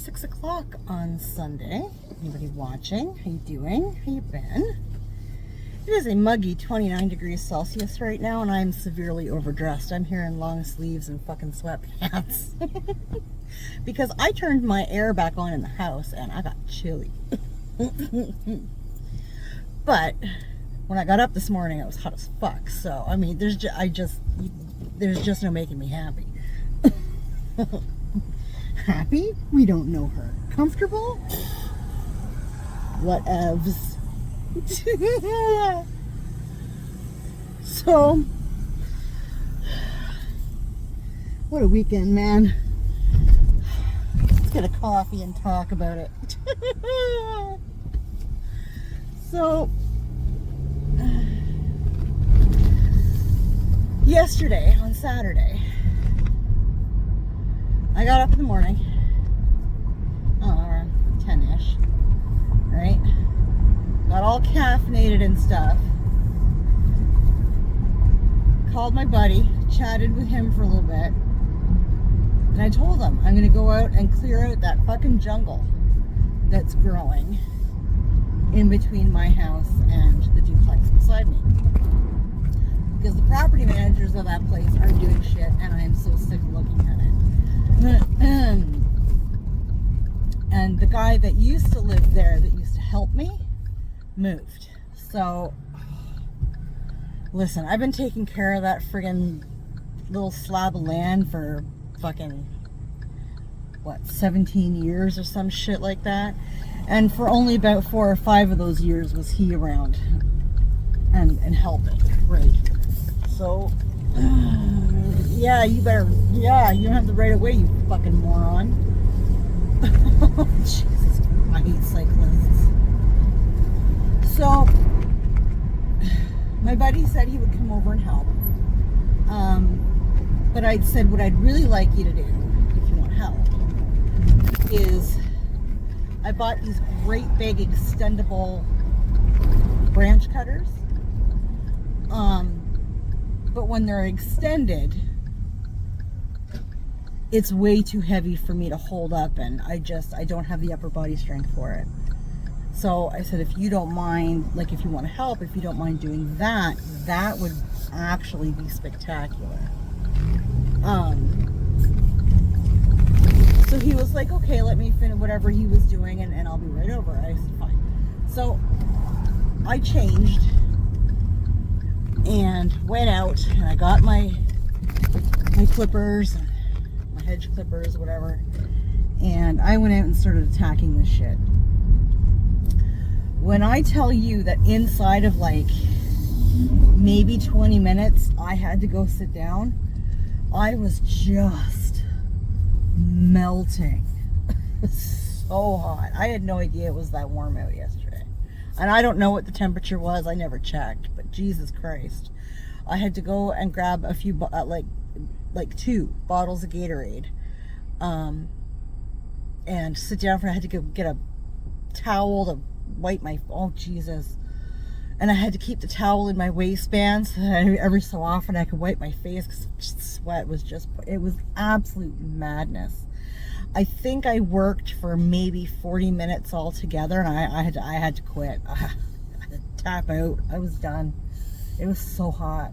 6 o'clock on Sunday. Anybody watching? How you doing? How you been? It is a muggy 29 degrees Celsius right now, and I'm severely overdressed. I'm here in long sleeves and fucking sweatpants. Because I turned my air back on in the house, and I got chilly. But when I got up this morning, it was hot as fuck. So, I mean, there's just no making me happy. Happy? We don't know her. Comfortable? Whatevs. So, what a weekend, man. Let's get a coffee and talk about it. So, yesterday, on Saturday, I got up in the morning, around 10-ish, right? Got all caffeinated and stuff. Called my buddy, chatted with him for a little bit, and I told him I'm going to go out and clear out that fucking jungle that's growing in between my house and the duplex beside me. Because the property managers of that place are doing shit, and I am so sick of looking at it. And the guy that used to live there, that used to help me, moved. So, listen, I've been taking care of that friggin' little slab of land for fucking, 17 years or some shit like that. And for only about 4 or 5 of those years was he around and helping, right? So, yeah, you don't have the right of way, you fucking moron. Jesus, I hate cyclists. So, my buddy said he would come over and help. But I said, what I'd really like you to do, if you want help, is I bought these great big extendable branch cutters. But when they're extended, it's way too heavy for me to hold up, and I don't have the upper body strength for it. So I said, if you don't mind, like if you want to help, if you don't mind doing that, that would actually be spectacular. So he was like, okay, let me finish whatever he was doing, and I'll be right over. I said, fine. So I changed and went out, and I got my clippers, my hedge clippers, whatever, and I went out and started attacking this shit. When I tell you that inside of like maybe 20 minutes I had to go sit down, I was just melting. So hot. I had no idea it was that warm out yesterday. And I don't know what the temperature was. I never checked. But Jesus Christ. I had to go and grab a few, like 2 bottles of Gatorade. And sit down I had to go get a towel to wipe my, oh Jesus. And I had to keep the towel in my waistband so that every so often I could wipe my face, because sweat was just, it was absolute madness. I think I worked for maybe 40 minutes altogether, and I had to quit. I had to tap out. I was done. It was so hot.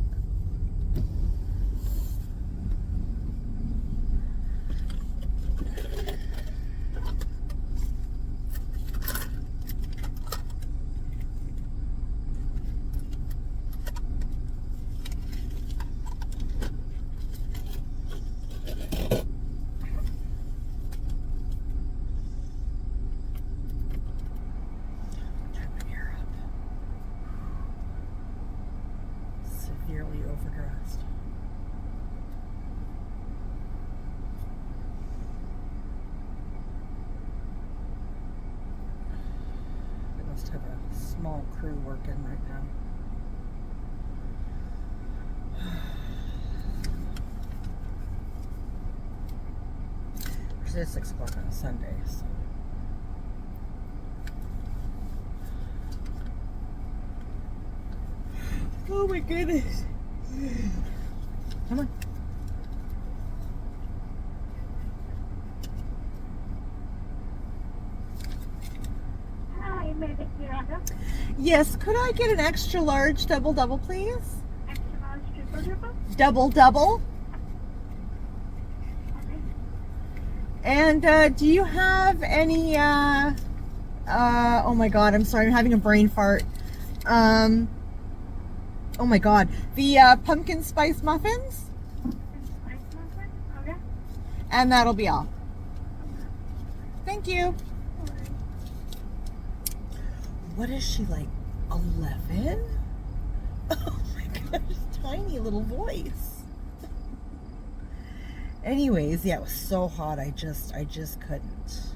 Severely overdressed. They must have a small crew working right now. It's 6 o'clock on a Sunday, so. Oh my goodness. Come on. Yes, could I get an extra large double, please? Extra large triple? Double. Okay. And do you have any, oh my God, I'm sorry, I'm having a brain fart. Oh my God, the pumpkin spice muffins? Spice muffin? Okay. And that'll be all. Thank you. Alright. What is she, like 11? Oh my gosh, tiny little voice. Anyways, yeah, it was so hot. I just couldn't.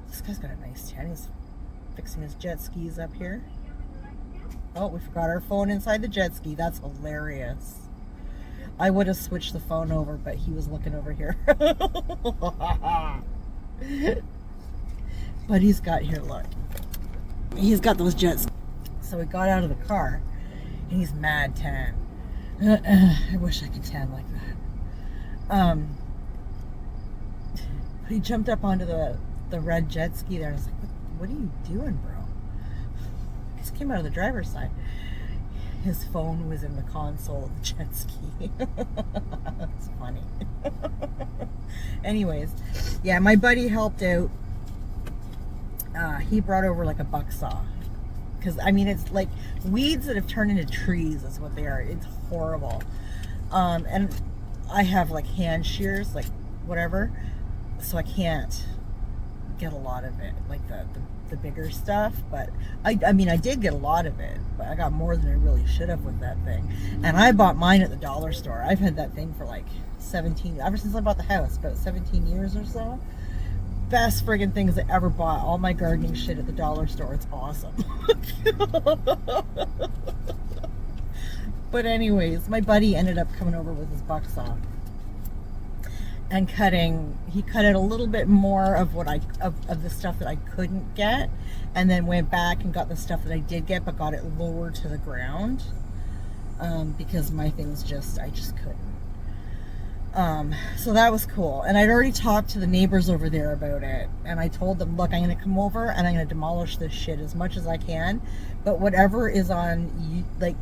This guy's got a nice tan. He's fixing his jet skis up here. Oh, we forgot our phone inside the jet ski. That's hilarious. I would have switched the phone over, but he was looking over here. But he's got, here, look. He's got those jets. So we got out of the car, and he's mad tan. I wish I could tan like that. He jumped up onto the red jet ski there. I was like, what are you doing, bro? He just came out of the driver's side. His phone was in the console of the jet ski. That's funny. Anyways, yeah, my buddy helped out. He brought over like a buck saw. Because, I mean, it's like weeds that have turned into trees is what they are. It's horrible. And I have like hand shears, like whatever. So I can't get a lot of it, like the bigger stuff. But I mean, I did get a lot of it, but I got more than I really should have with that thing. And I bought mine at the dollar store. I've had that thing for like 17, ever since I bought the house, about 17 years or so. Best friggin' things I ever bought. All my gardening shit at the dollar store. It's awesome. But anyways, my buddy ended up coming over with his buck saw and he cut out a little bit more of what of the stuff that I couldn't get, and then went back and got the stuff that I did get, but got it lower to the ground, because my things I just couldn't. So that was cool. And I'd already talked to the neighbors over there about it, and I told them, look, I'm going to come over and I'm going to demolish this shit as much as I can, but whatever is on like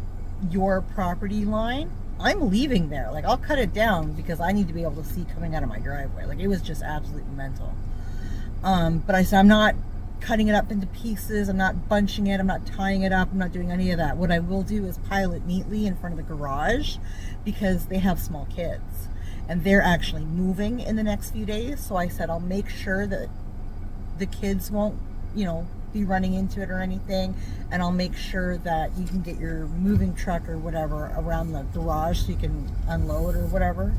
your property line, I'm leaving there. Like, I'll cut it down because I need to be able to see coming out of my driveway. Like, it was just absolutely mental. But I said, I'm not cutting it up into pieces, I'm not bunching it, I'm not tying it up, I'm not doing any of that. What I will do is pile it neatly in front of the garage, because they have small kids and they're actually moving in the next few days. So I said, I'll make sure that the kids won't, be running into it or anything, and I'll make sure that you can get your moving truck or whatever around the garage so you can unload or whatever.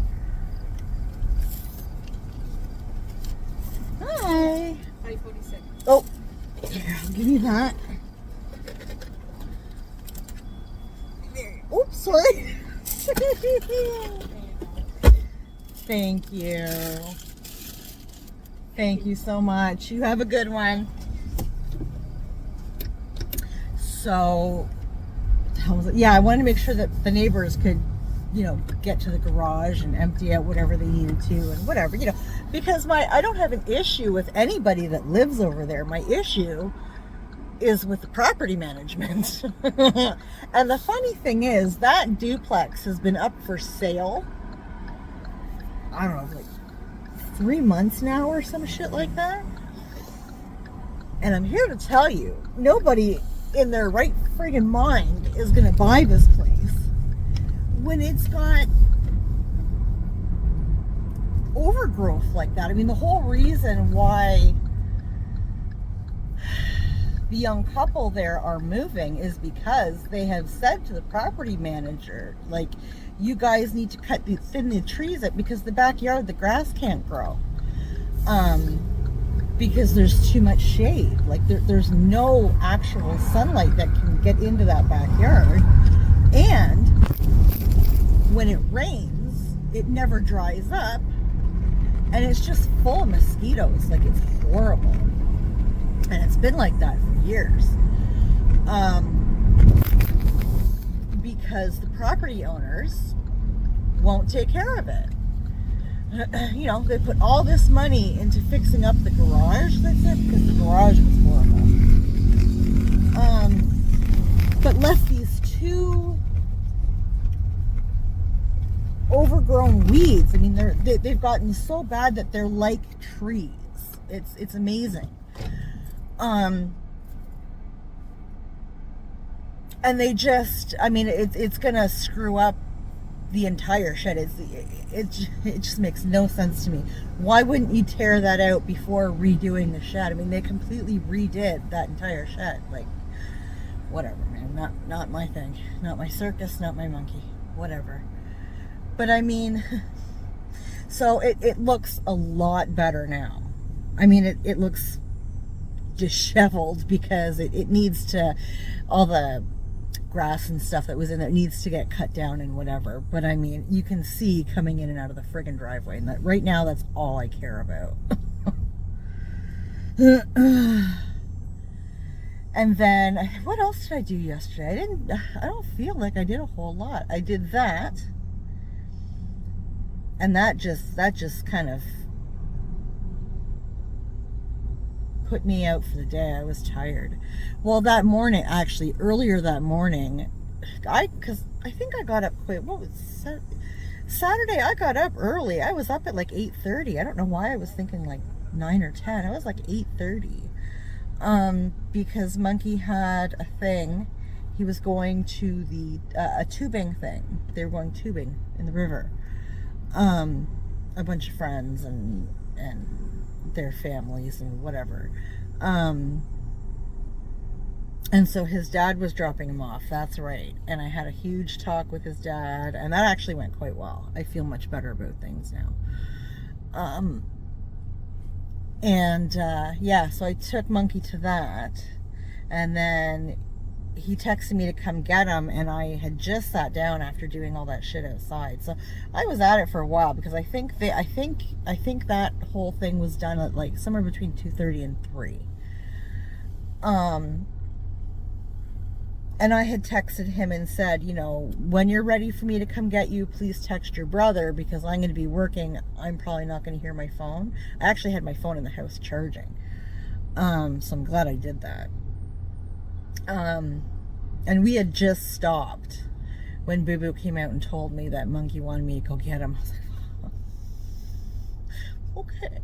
Hi. 546. Oh, here, I'll give you that. There. Oops, sorry. Thank you. Thank you so much. You have a good one. So, yeah, I wanted to make sure that the neighbors could, get to the garage and empty out whatever they needed to and whatever, because I don't have an issue with anybody that lives over there. My issue is with the property management. And the funny thing is, that duplex has been up for sale, I don't know, like 3 months now or some shit like that. And I'm here to tell you, nobody in their right friggin' mind is gonna buy this place when it's got overgrowth like that. I mean, the whole reason why the young couple there are moving is because they have said to the property manager, like, you guys need to thin the trees up, because the backyard, the grass can't grow. Because there's too much shade. Like, there's no actual sunlight that can get into that backyard. And when it rains, it never dries up. And it's just full of mosquitoes. Like, it's horrible. And it's been like that for years. Because the property owners won't take care of it. you know, they put all this money into fixing up the garage, that's it, because the garage was horrible. But left these two overgrown weeds. I mean, they've gotten so bad that they're like trees. It's amazing. And they just, I mean, it's gonna screw up the entire shed. It just makes no sense to me. Why wouldn't you tear that out before redoing the shed? I mean, they completely redid that entire shed. Like, whatever, man. Not my thing. Not my circus, not my monkey. Whatever. But I mean, so it looks a lot better now. I mean, it looks disheveled because it needs to, all the grass and stuff that was in there needs to get cut down and whatever. But I mean, you can see coming in and out of the friggin' driveway, and that right now, that's all I care about. And then what else did I do yesterday? I don't feel like I did a whole lot. I did that, and that just kind of put me out for the day. I was tired. Well, that morning, actually, earlier that morning, because I think I got up quick. What was Saturday? I got up early. I was up at like 8:30. I don't know why I was thinking like 9 or 10. I was like 8:30. Because Monkey had a thing. He was going to a tubing thing. They were going tubing in the river. A bunch of friends and their families and whatever. And so his dad was dropping him off. That's right. And I had a huge talk with his dad, and that actually went quite well. I feel much better about things now. Yeah, so I took Monkey to that, and then he texted me to come get him, and I had just sat down after doing all that shit outside. So I was at it for a while, because I think that whole thing was done at like somewhere between 2:30 and 3. And I had texted him and said, you know, when you're ready for me to come get you, please text your brother, because I'm going to be working. I'm probably not going to hear my phone. I actually had my phone in the house charging. So I'm glad I did that. And we had just stopped when Boo Boo came out and told me that Monkey wanted me to go get him. I was like, okay.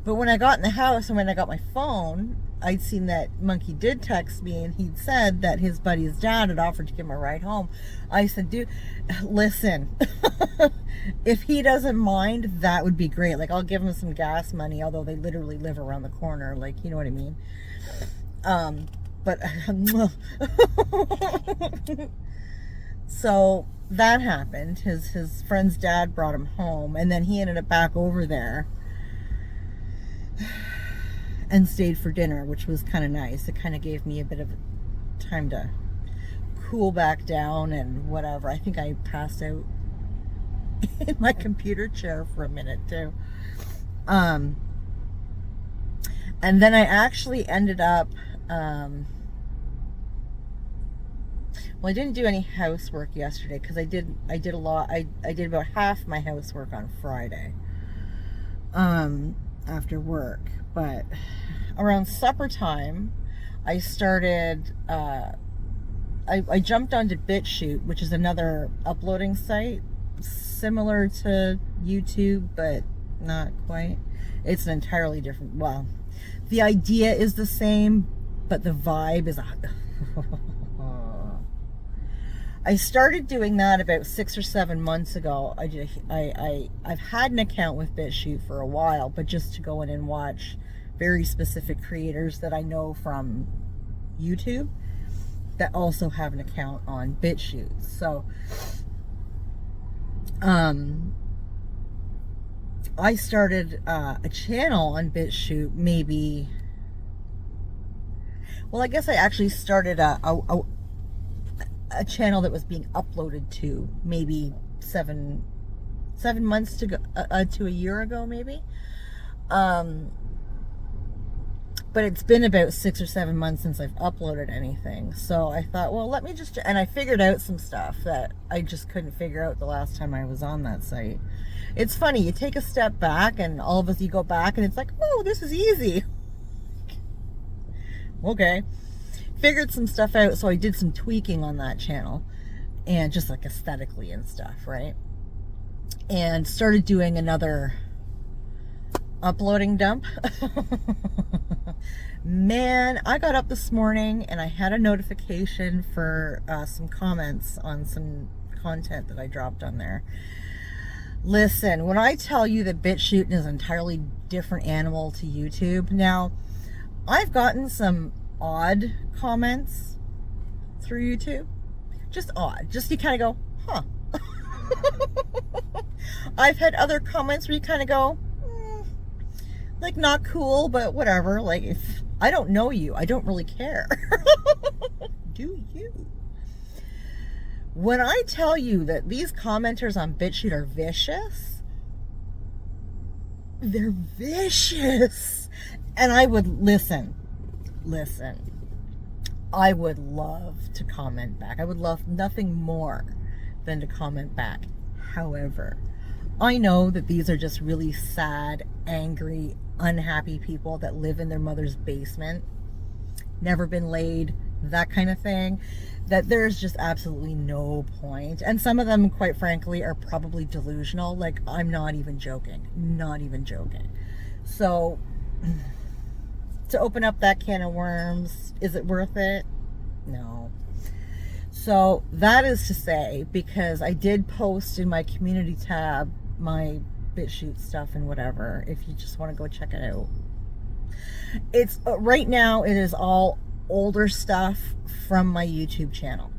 But when I got in the house and when I got my phone, I'd seen that Monkey did text me, and he'd said that his buddy's dad had offered to give him a ride home. I said, dude, listen, if he doesn't mind, that would be great. Like, I'll give him some gas money, although they literally live around the corner. Like, you know what I mean? But so that happened. His friend's dad brought him home, and then he ended up back over there and stayed for dinner, which was kind of nice. It kind of gave me a bit of time to cool back down and whatever. I think I passed out in my computer chair for a minute too. And then I actually ended up, well, I didn't do any housework yesterday, because I did a lot. I did about half my housework on Friday. After work, but around supper time, I started, I jumped onto BitChute, which is another uploading site, similar to YouTube, but not quite. It's an entirely different, well, the idea is the same, but the vibe is I started doing that about 6 or 7 months ago. I've had an account with BitChute for a while, but just to go in and watch very specific creators that I know from YouTube that also have an account on BitChute. So, I started a channel on BitChute maybe, well, I guess I actually started a channel that was being uploaded to maybe 7 months to a year ago, maybe. But it's been about 6 or 7 months since I've uploaded anything. So I thought, well, let me just, and I figured out some stuff that I just couldn't figure out the last time I was on that site. It's funny, you take a step back and all of us, you go back and it's like, oh, this is easy. Okay. Figured some stuff out, so I did some tweaking on that channel. And just like aesthetically and stuff, right? And started doing another uploading dump. Man, I got up this morning and I had a notification for some comments on some content that I dropped on there. Listen, when I tell you that BitChute is an entirely different animal to YouTube, now I've gotten some odd comments through YouTube. Just odd. Just you kind of go, huh. I've had other comments where you kind of go, like not cool, but whatever. Like if I don't know you, I don't really care. Do you? When I tell you that these commenters on BitChute are vicious, they're vicious. And I would listen. I would love to comment back. I would love nothing more than to comment back. However, I know that these are just really sad, angry, unhappy people that live in their mother's basement, never been laid, that kind of thing, that there's just absolutely no point. And some of them, quite frankly, are probably delusional. Like, I'm not even joking. Not even joking. So, to open up that can of worms, is it worth it? No. So, that is to say, because I did post in my community tab my BitChute stuff and whatever, if you just want to go check it out. It's right now it is all older stuff from my YouTube channel.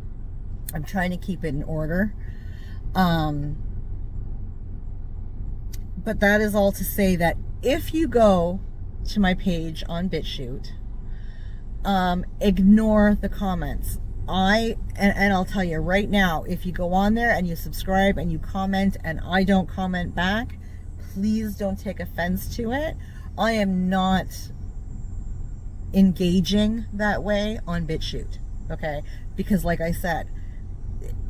I'm trying to keep it in order. But that is all to say that if you go to my page on BitChute, ignore the comments. And I'll tell you right now, if you go on there and you subscribe and you comment and I don't comment back, please don't take offense to it. I am not engaging that way on BitChute, okay? Because like I said,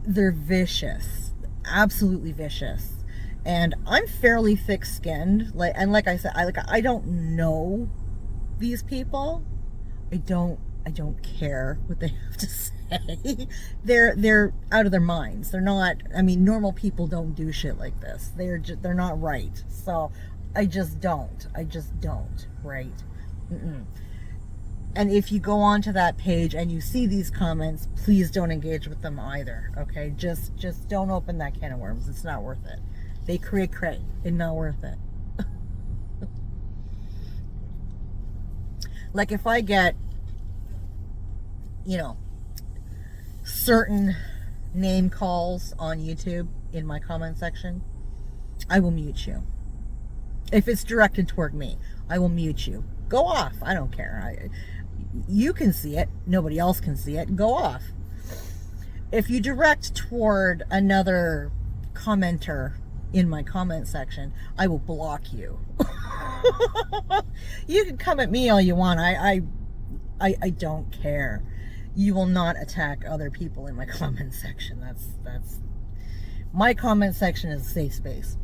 they're vicious, absolutely vicious. And I'm fairly thick-skinned, like I said, I don't know these people. I don't care what they have to say. They're out of their minds. They're not, I mean, normal people don't do shit like this. They're not right. So I just don't, right? And if you go onto that page and you see these comments, please don't engage with them either, okay? Just don't open that can of worms. It's not worth it. They cray. It's not worth it. Like if I get, you know, certain name calls on YouTube in my comment section, I will mute you. If it's directed toward me, I will mute you. Go off. I don't care. You can see it. Nobody else can see it. Go off. If you direct toward another commenter in my comment section, I will block you. You can come at me all you want. I don't care. You will not attack other people in my comment section. That's my comment section is a safe space.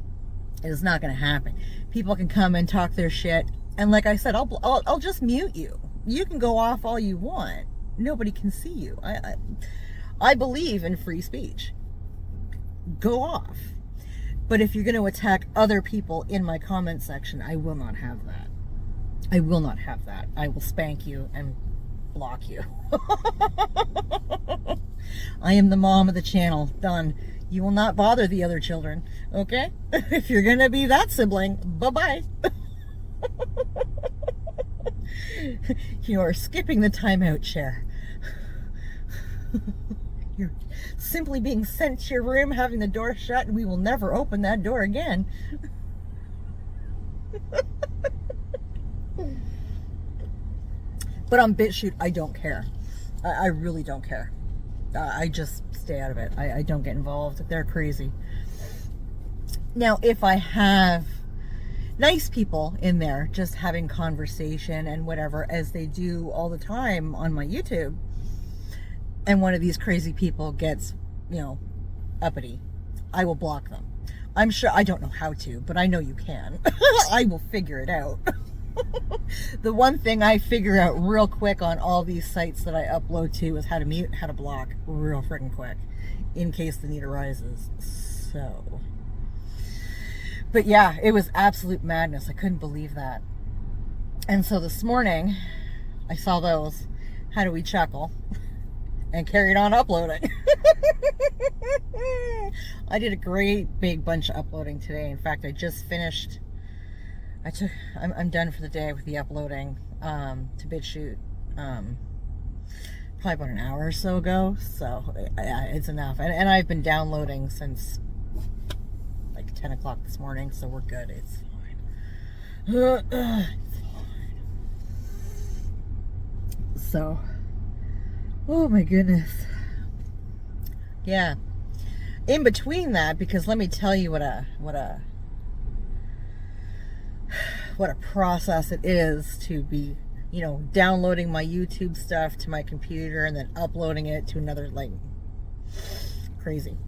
It is not going to happen. People can come and talk their shit, and like I said, I'll just mute you. You can go off all you want. Nobody can see you. I believe in free speech. Go off. But if you're going to attack other people in my comment section, I will not have that. I will not have that. I will spank you and block you. I am the mom of the channel. Done. You will not bother the other children. Okay? If you're going to be that sibling, bye-bye. You are skipping the timeout chair. You're simply being sent to your room, having the door shut, and we will never open that door again. But on BitChute, I don't care. I really don't care. I just stay out of it. I don't get involved. They're crazy. Now, if I have nice people in there just having conversation and whatever, as they do all the time on my YouTube. And one of these crazy people gets, uppity, I will block them. I'm sure, I don't know how to, but I know you can. I will figure it out. The one thing I figure out real quick on all these sites that I upload to is how to mute, how to block real freaking quick in case the need arises. So, but yeah, it was absolute madness. I couldn't believe that. And so this morning I saw those, how do we chuckle, and carried on uploading. I did a great big bunch of uploading today. In fact, I just finished. I'm done for the day with the uploading to BitChute probably about an hour or so ago. So it's enough. And I've been downloading since like 10 o'clock this morning. So we're good. It's fine. It's fine. So, oh my goodness. Yeah. In between that, because let me tell you what a process it is to be, downloading my YouTube stuff to my computer and then uploading it to another, crazy.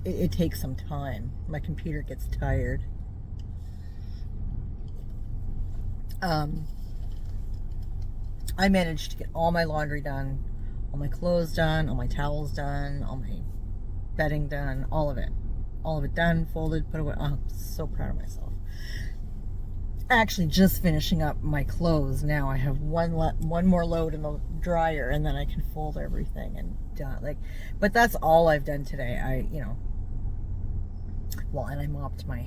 It takes some time. My computer gets tired. I managed to get all my laundry done, all my clothes done, all my towels done, all my bedding done, all of it done, folded, put away. Oh, I'm so proud of myself. Actually, just finishing up my clothes now. I have one more load in the dryer, and then I can fold everything and done. But that's all I've done today. And I mopped my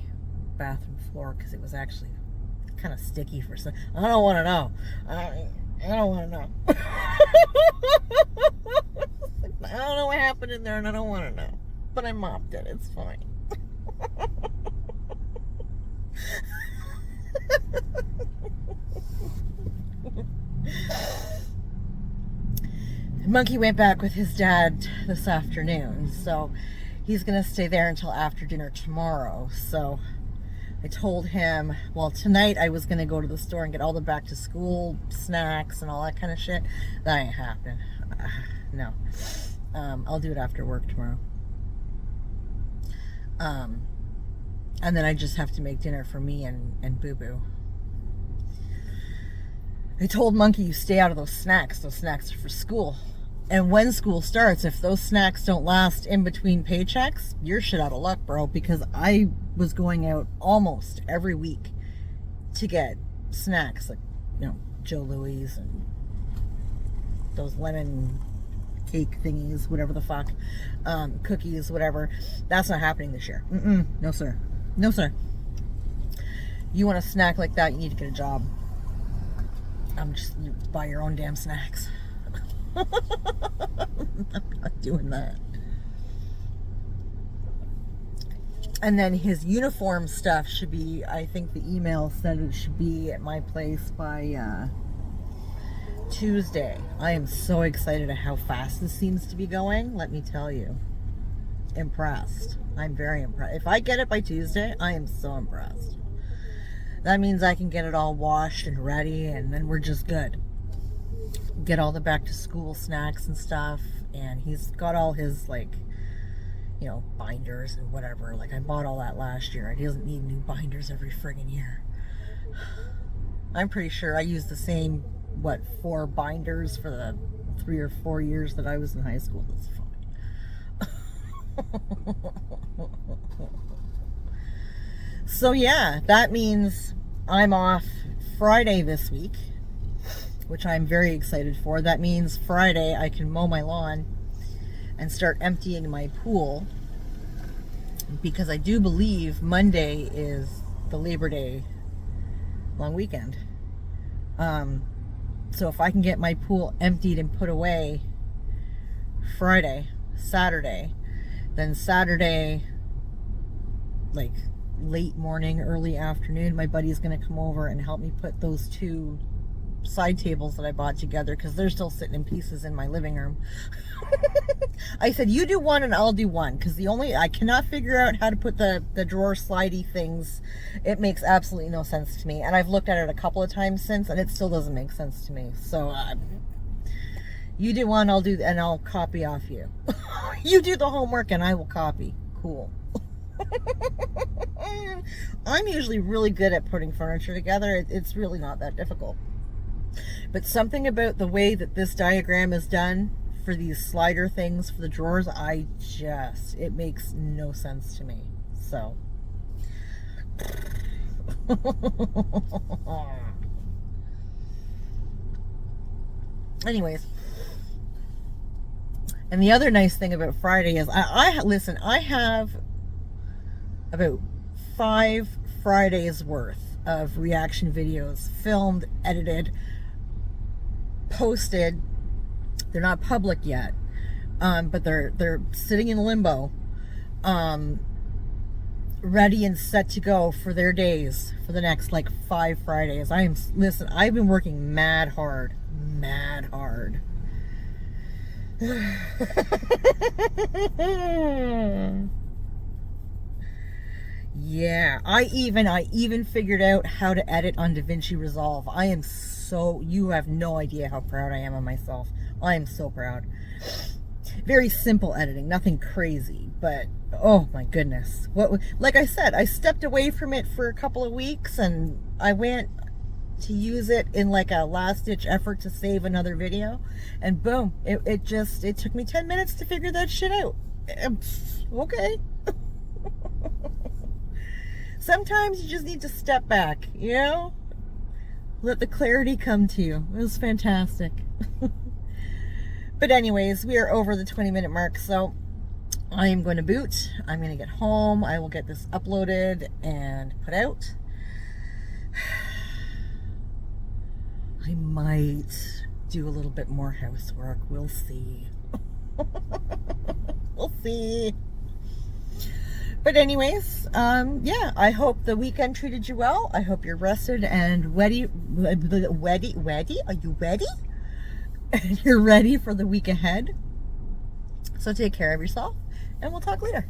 bathroom floor because it was actually kind of sticky for some. I don't want to know. I don't want to know. I don't know what happened in there, and I don't want to know. But I mopped it. It's fine. Monkey went back with his dad this afternoon, so he's gonna stay there until after dinner tomorrow. So I told him, well, tonight I was gonna go to the store and get all the back to school snacks and all that kind of shit. That ain't happening. No. I'll do it after work tomorrow. And then I just have to make dinner for me and Boo Boo. I told Monkey, you stay out of those snacks. Those snacks are for school. And when school starts, if those snacks don't last in between paychecks, you're shit out of luck, bro. Because I was going out almost every week to get snacks, like, Joe Louis and those lemon cake thingies, whatever the fuck, cookies, whatever. That's not happening this year. No, sir. No, sir. You want a snack like that, you need to get a job. You buy your own damn snacks. I'm not doing that. And then his uniform stuff should be, I think the email said it should be at my place by Tuesday. I am so excited at how fast this seems to be going. Let me tell you. Impressed. I'm very impressed. If I get it by Tuesday, I am so impressed. That means I can get it all washed and ready, and then we're just good. Get all the back to school snacks and stuff, and he's got all his binders and whatever. I bought all that last year. He doesn't need new binders every friggin' year. I'm pretty sure I used the same 4 binders for the 3 or 4 years that I was in high school. That's fine. So yeah, that means I'm off Friday this week, which I'm very excited for. That means Friday I can mow my lawn and start emptying my pool, because I do believe Monday is the Labor Day long weekend. So if I can get my pool emptied and put away Friday, Saturday, then Saturday, late morning, early afternoon, my buddy's gonna come over and help me put those 2 side tables that I bought together because they're still sitting in pieces in my living room. I said, you do one and I'll do one, because I cannot figure out how to put the drawer slidey things. It makes absolutely no sense to me, and I've looked at it a couple of times since, and it still doesn't make sense to me. So you do one, and I'll copy off you. You do the homework and I will copy. Cool. I'm usually really good at putting furniture together. It's really not that difficult. But something about the way that this diagram is done for these slider things for the drawers, it makes no sense to me. So anyways, and the other nice thing about Friday is listen, I have about 5 Fridays worth of reaction videos filmed, edited, posted. They're not public yet, but they're sitting in limbo, ready and set to go for their days for the next like 5 Fridays. Listen, I've been working mad hard. Yeah, I even figured out how to edit on DaVinci Resolve. You have no idea how proud I am of myself. I am so proud. Very simple editing, nothing crazy, but oh my goodness. Like I said, I stepped away from it for a couple of weeks, and I went to use it in like a last-ditch effort to save another video, and boom, it took me 10 minutes to figure that shit out. Okay. Sometimes you just need to step back, you know? Let the clarity come to you. It was fantastic. But anyways, we are over the 20-minute mark, so I am going to boot. I'm going to get home. I will get this uploaded and put out. I might do a little bit more housework. We'll see. We'll see. But anyways, yeah, I hope the weekend treated you well. I hope you're rested and ready. Are you ready? And you're ready for the week ahead. So take care of yourself, and we'll talk later.